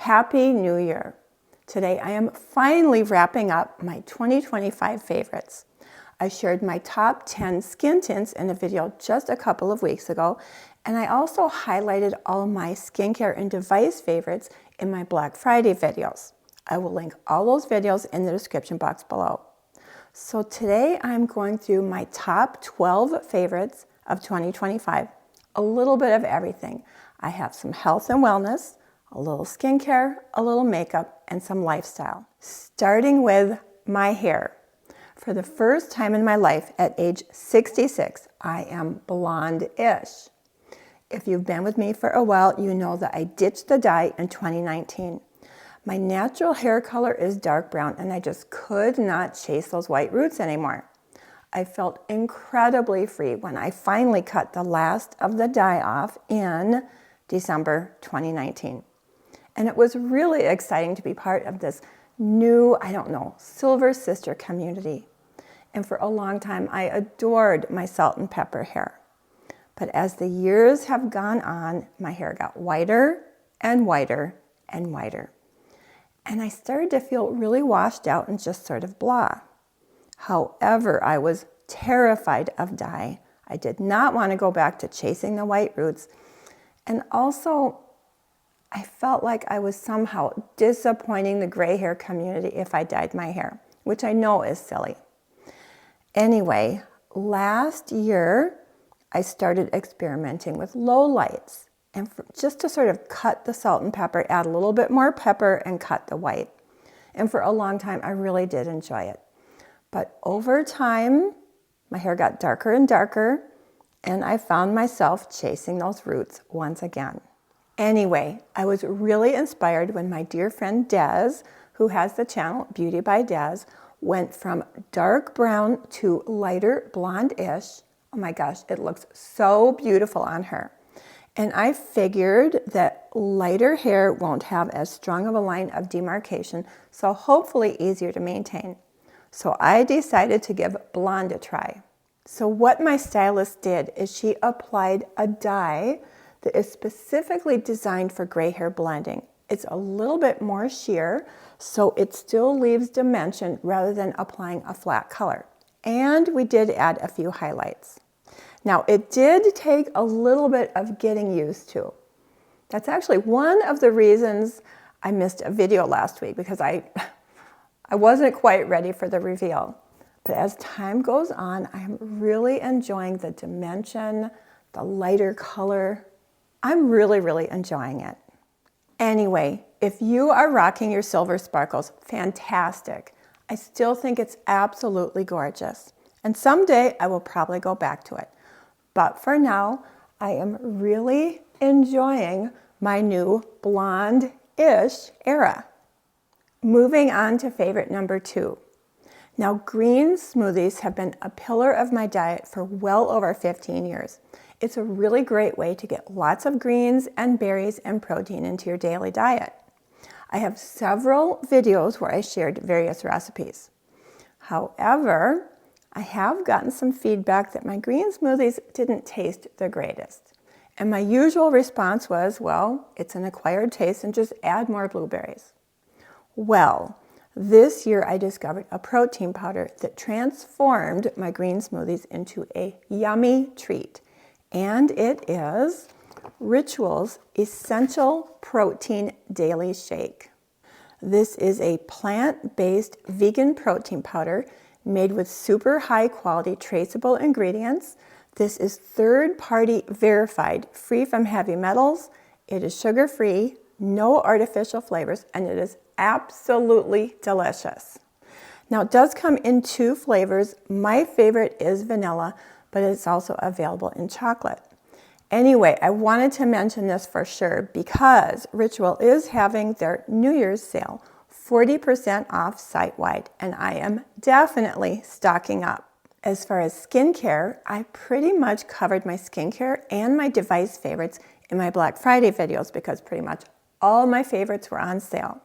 Happy New Year! Today I am finally wrapping up my 2025 favorites. I shared my top 10 skin tints in a video just a couple of weeks ago, and I also highlighted all my skincare and device favorites in my Black Friday videos. I will link all those videos in the description box below. So today I'm going through my top 12 favorites of 2025. A little bit of everything. I have some health and wellness, a little skincare, a little makeup, and some lifestyle. Starting with my hair. For the first time in my life at age 66, I am blonde-ish. If you've been with me for a while, you know that I ditched the dye in 2019. My natural hair color is dark brown, and I just could not chase those white roots anymore. I felt incredibly free when I finally cut the last of the dye off in December 2019. And it was really exciting to be part of this new, silver sister community. And for a long time, I adored my salt and pepper hair. But as the years have gone on, my hair got whiter and whiter and whiter. And I started to feel really washed out and just sort of blah. However, I was terrified of dye. I did not want to go back to chasing the white roots. And also, I felt like I was somehow disappointing the gray hair community if I dyed my hair, which I know is silly. Anyway, last year, I started experimenting with low lights, and just to sort of cut the salt and pepper, add a little bit more pepper and cut the white. And for a long time, I really did enjoy it. But over time, my hair got darker and darker, and I found myself chasing those roots once again. Anyway, I was really inspired when my dear friend Des, who has the channel Beauty by Des, went from dark brown to lighter blonde-ish. Oh my gosh, it looks so beautiful on her. And I figured that lighter hair won't have as strong of a line of demarcation, so hopefully easier to maintain. So I decided to give blonde a try. So what my stylist did is she applied a dye that is specifically designed for gray hair blending. It's a little bit more sheer, so it still leaves dimension rather than applying a flat color. And we did add a few highlights. Now, it did take a little bit of getting used to. That's actually one of the reasons I missed a video last week, because I wasn't quite ready for the reveal. But as time goes on, I'm really enjoying the dimension, the lighter color. I'm really enjoying it. Anyway, if you are rocking your silver sparkles, fantastic. I still think it's absolutely gorgeous. And someday I will probably go back to it. But for now, I am really enjoying my new blonde-ish era. Moving on to favorite number 2. Now, green smoothies have been a pillar of my diet for well over 15 years. It's a really great way to get lots of greens and berries and protein into your daily diet. I have several videos where I shared various recipes. However, I have gotten some feedback that my green smoothies didn't taste the greatest. And my usual response was, well, it's an acquired taste and just add more blueberries. Well, this year I discovered a protein powder that transformed my green smoothies into a yummy treat. And it is Ritual's Essential Protein Daily Shake. This is a plant-based vegan protein powder made with super high quality traceable ingredients. This is third-party verified, free from heavy metals. It is sugar-free, no artificial flavors, and it is absolutely delicious. Now, it does come in 2 flavors. My favorite is vanilla, but it's also available in chocolate. Anyway, I wanted to mention this for sure because Ritual is having their New Year's sale, 40% off site-wide, and I am definitely stocking up. As far as skincare, I pretty much covered my skincare and my device favorites in my Black Friday videos because pretty much all my favorites were on sale.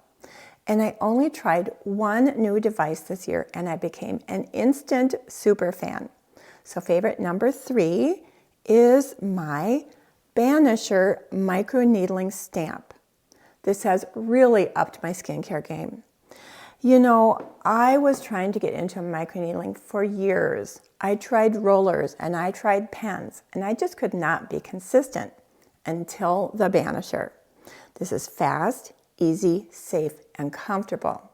And I only tried one new device this year, and I became an instant super fan. So favorite number 3 is my Banisher microneedling stamp. This has really upped my skincare game. You know, I was trying to get into microneedling for years. I tried rollers and I tried pens, and I just could not be consistent until the Banisher. This is fast, easy, safe, and comfortable.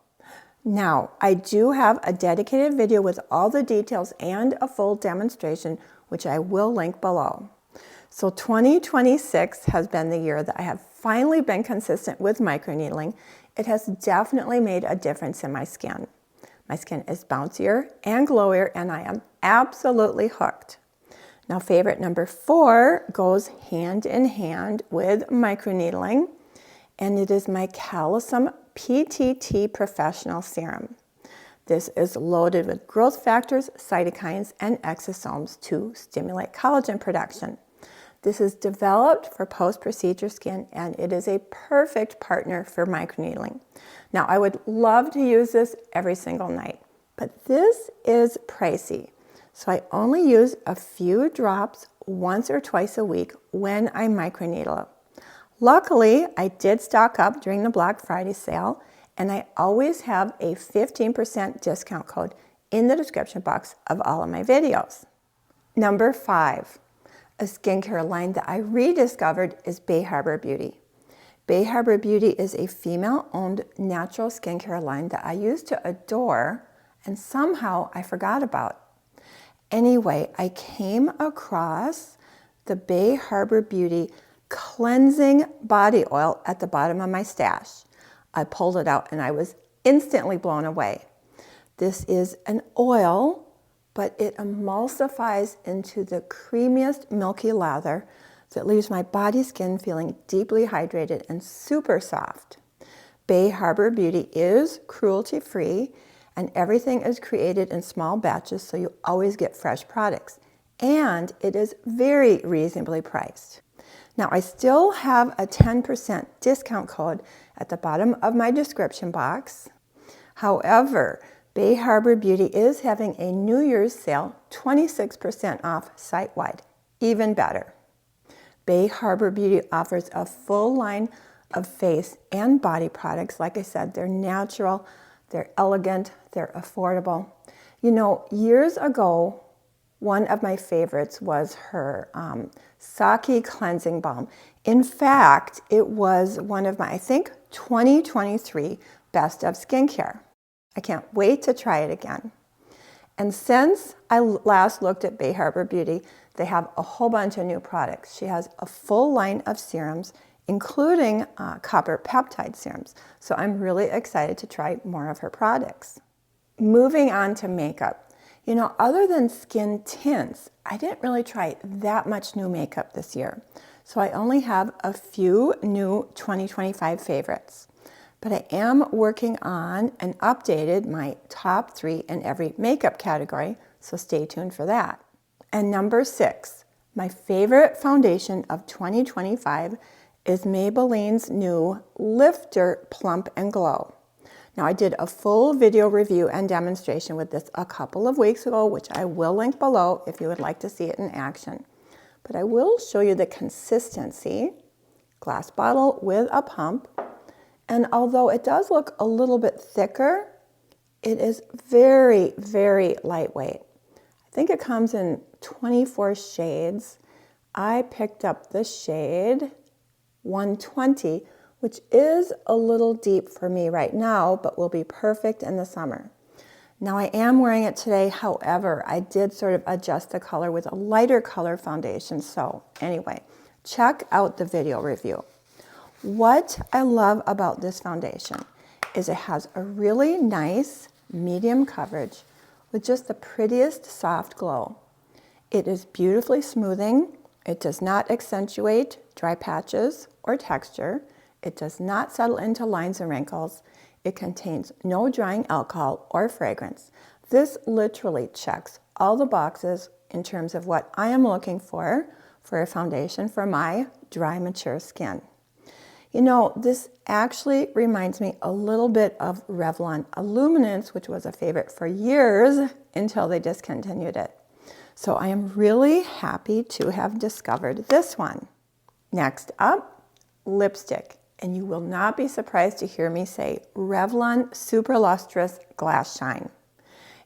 Now, I do have a dedicated video with all the details and a full demonstration, which I will link below. So 2026 has been the year that I have finally been consistent with microneedling. It has definitely made a difference in my skin. My skin is bouncier and glowier, and I am absolutely hooked. Now, favorite number 4 goes hand in hand with microneedling, and it is my Calisum PTT Professional Serum. This is loaded with growth factors, cytokines, and exosomes to stimulate collagen production. This is developed for post-procedure skin, and it is a perfect partner for microneedling. Now, I would love to use this every single night, but this is pricey. So I only use a few drops once or twice a week when I microneedle. Luckily, I did stock up during the Black Friday sale, and I always have a 15% discount code in the description box of all of my videos. Number 5. A skincare line that I rediscovered is Bay Harbor Beauty. Bay Harbor Beauty is a female-owned natural skincare line that I used to adore, and somehow I forgot about. Anyway, I came across the Bay Harbor Beauty Cleansing Body Oil at the bottom of my stash. I pulled it out and I was instantly blown away. This is an oil, but it emulsifies into the creamiest milky lather that leaves my body skin feeling deeply hydrated and super soft. Bay Harbor Beauty is cruelty-free, and everything is created in small batches, so you always get fresh products. And it is very reasonably priced. Now, I still have a 10% discount code at the bottom of my description box. However, Bay Harbor Beauty is having a New Year's sale, 26% off site-wide. Even better. Bay Harbor Beauty offers a full line of face and body products. Like I said, they're natural, they're elegant, they're affordable. You know, years ago, one of my favorites was her Sake Cleansing Balm. In fact, it was one of my, I think, 2023 Best of Skincare. I can't wait to try it again. And since I last looked at Bay Harbor Beauty, they have a whole bunch of new products. She has a full line of serums, including copper peptide serums. So I'm really excited to try more of her products. Moving on to makeup. You know, other than skin tints, I didn't really try that much new makeup this year. So I only have a few new 2025 favorites. But I am working on and updated my top 3 in every makeup category, so stay tuned for that. And number 6, my favorite foundation of 2025 is Maybelline's new Lifter Plump and Glow. Now, I did a full video review and demonstration with this a couple of weeks ago, which I will link below if you would like to see it in action. But I will show you the consistency. Glass bottle with a pump. And although it does look a little bit thicker, it is very, very lightweight. I think it comes in 24 shades. I picked up the shade 120, which is a little deep for me right now, but will be perfect in the summer. Now, I am wearing it today. However, I did sort of adjust the color with a lighter color foundation. So anyway, check out the video review. What I love about this foundation is it has a really nice medium coverage with just the prettiest soft glow. It is beautifully smoothing. It does not accentuate dry patches or texture. It does not settle into lines and wrinkles. It contains no drying alcohol or fragrance. This literally checks all the boxes in terms of what I am looking for a foundation for my dry, mature skin. You know, this actually reminds me a little bit of Revlon Illuminance, which was a favorite for years until they discontinued it. So I am really happy to have discovered this one. Next up, lipstick. And you will not be surprised to hear me say Revlon Super Lustrous Glass Shine.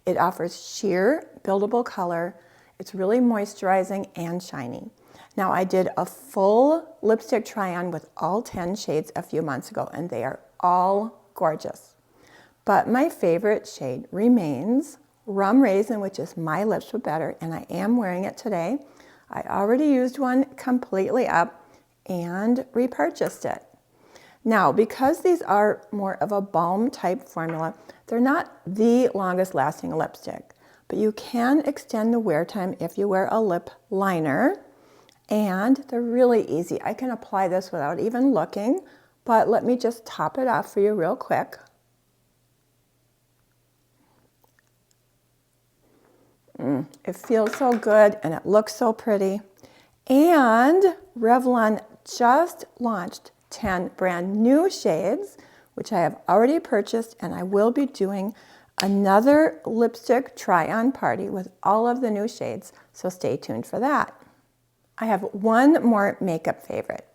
It offers sheer, buildable color. It's really moisturizing and shiny. Now, I did a full lipstick try-on with all 10 shades a few months ago, and they are all gorgeous. But my favorite shade remains Rum Raisin, which is My Lips But Better, and I am wearing it today. I already used one completely up and repurchased it. Now, because these are more of a balm type formula, they're not the longest lasting lipstick, but you can extend the wear time if you wear a lip liner, and they're really easy. I can apply this without even looking, but let me just top it off for you real quick. It feels so good and it looks so pretty. And Revlon just launched 10 brand new shades, which I have already purchased, and I will be doing another lipstick try-on party with all of the new shades, so stay tuned for that. I have one more makeup favorite.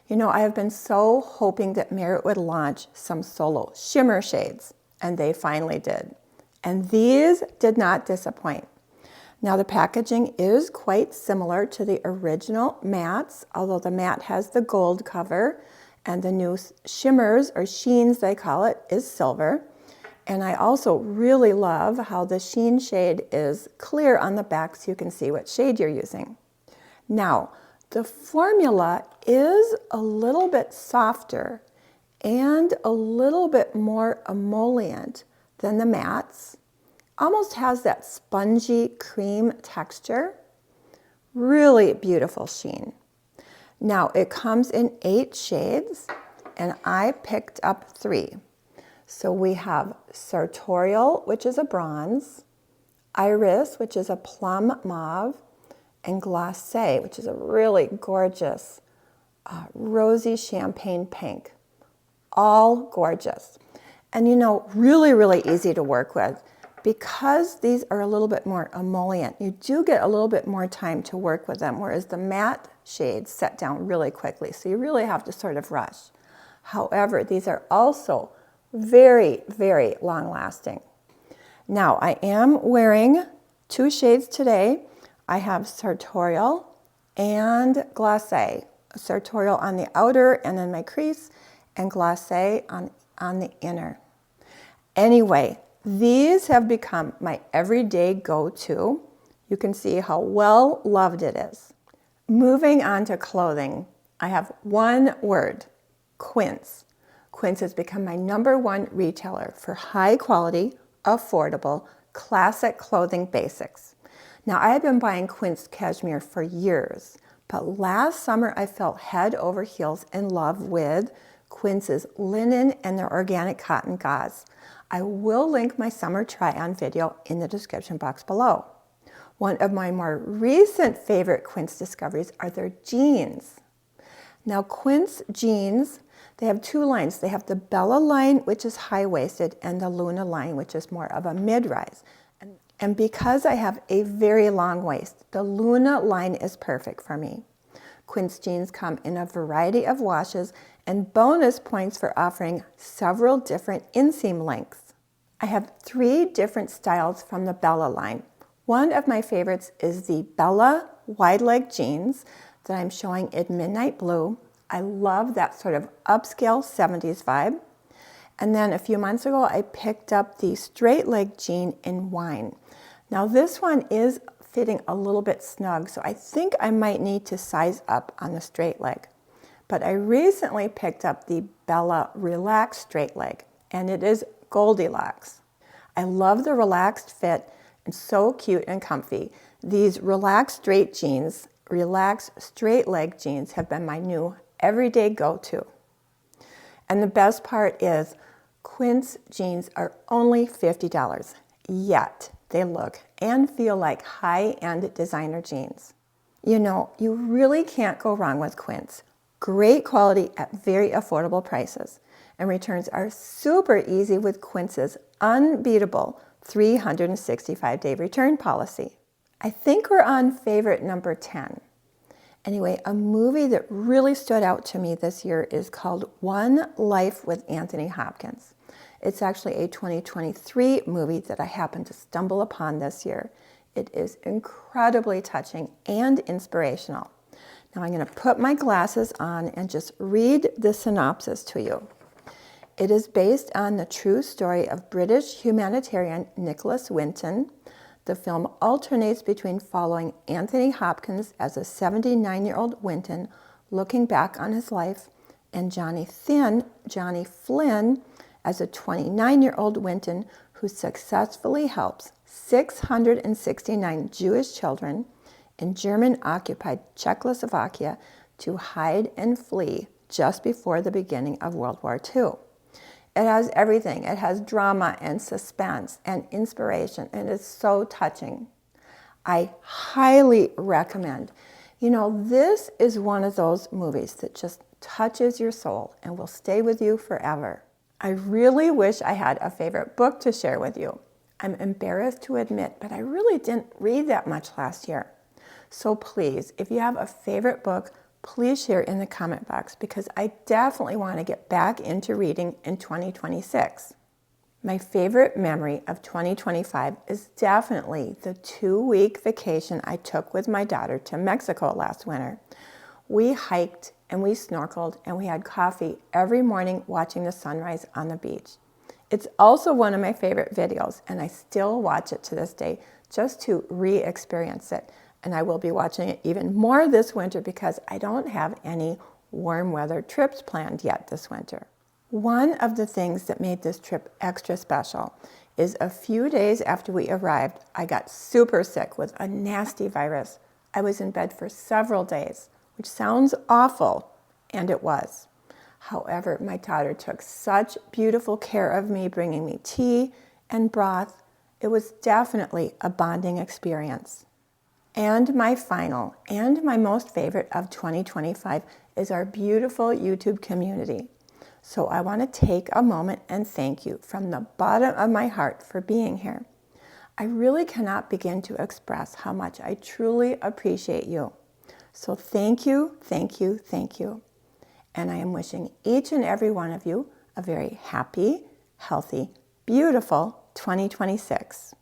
You know, I have been so hoping that Merit would launch some solo shimmer shades, and they finally did. And these did not disappoint. Now, the packaging is quite similar to the original mattes, although the matte has the gold cover, and the new shimmers, or sheens they call it, is silver. And I also really love how the sheen shade is clear on the back so you can see what shade you're using. Now, the formula is a little bit softer and a little bit more emollient than the mattes. Almost has that spongy cream texture. Really beautiful sheen. Now, it comes in 8 shades, and I picked up 3. So we have Sartorial, which is a bronze, Iris, which is a plum mauve, and Glacé, which is a really gorgeous rosy champagne pink. All gorgeous. And you know, really, really easy to work with. Because these are a little bit more emollient, you do get a little bit more time to work with them, whereas the matte shades set down really quickly, so you really have to sort of rush. However, these are also very, very long lasting. Now, I am wearing 2 shades today. I have Sartorial and Glacé. Sartorial on the outer and in my crease, and Glacé on the inner. Anyway, these have become my everyday go-to. You can see how well loved it is. Moving on to clothing, I have one word, Quince. Quince has become my #1 retailer for high quality, affordable, classic clothing basics. Now, I have been buying Quince cashmere for years, but last summer I fell head over heels in love with Quince's linen and their organic cotton gauze. I will link my summer try-on video in the description box below. One of my more recent favorite Quince discoveries are their jeans. Now, Quince jeans, they have 2 lines. They have the Bella line, which is high-waisted, and the Luna line, which is more of a mid-rise. And because I have a very long waist, the Luna line is perfect for me. Quince jeans come in a variety of washes and bonus points for offering several different inseam lengths. I have 3 different styles from the Bella line. One of my favorites is the Bella wide leg jeans that I'm showing in midnight blue. I love that sort of upscale 70s vibe. And then a few months ago, I picked up the straight leg jean in wine. Now this one is fitting a little bit snug, so I think I might need to size up on the straight leg. But I recently picked up the Bella Relaxed straight leg, and it is Goldilocks. I love the relaxed fit and so cute and comfy. These relaxed straight jeans, relaxed straight leg jeans have been my new everyday go-to. And the best part is Quince jeans are only $50, yet they look and feel like high-end designer jeans. You know, you really can't go wrong with Quince. Great quality at very affordable prices. And returns are super easy with Quince's unbeatable 365-day return policy. I think we're on favorite number 10. Anyway, a movie that really stood out to me this year is called One Life with Anthony Hopkins. It's actually a 2023 movie that I happened to stumble upon this year. It is incredibly touching and inspirational. Now I'm going to put my glasses on and just read the synopsis to you. It is based on the true story of British humanitarian Nicholas Winton. The film alternates between following Anthony Hopkins as a 79-year-old Winton looking back on his life and Johnny Flynn as a 29-year-old Winton who successfully helps 669 Jewish children in German-occupied Czechoslovakia to hide and flee just before the beginning of World War II. It has everything. It has drama and suspense and inspiration, and it's so touching. I highly recommend. You know, this is one of those movies that just touches your soul and will stay with you forever. I really wish I had a favorite book to share with you. I'm embarrassed to admit, but I really didn't read that much last year. So please, if you have a favorite book, please share in the comment box because I definitely want to get back into reading in 2026. My favorite memory of 2025 is definitely the 2-week vacation I took with my daughter to Mexico last winter. We hiked and we snorkeled and we had coffee every morning watching the sunrise on the beach. It's also one of my favorite videos and I still watch it to this day just to re-experience it. And I will be watching it even more this winter because I don't have any warm weather trips planned yet this winter. One of the things that made this trip extra special is a few days after we arrived, I got super sick with a nasty virus. I was in bed for several days, which sounds awful, and it was. However, my daughter took such beautiful care of me, bringing me tea and broth. It was definitely a bonding experience. And my final and my most favorite of 2025 is our beautiful YouTube community. So I want to take a moment and thank you from the bottom of my heart for being here. I really cannot begin to express how much I truly appreciate you. So thank you, thank you, thank you. And I am wishing each and every one of you a very happy, healthy, beautiful 2026.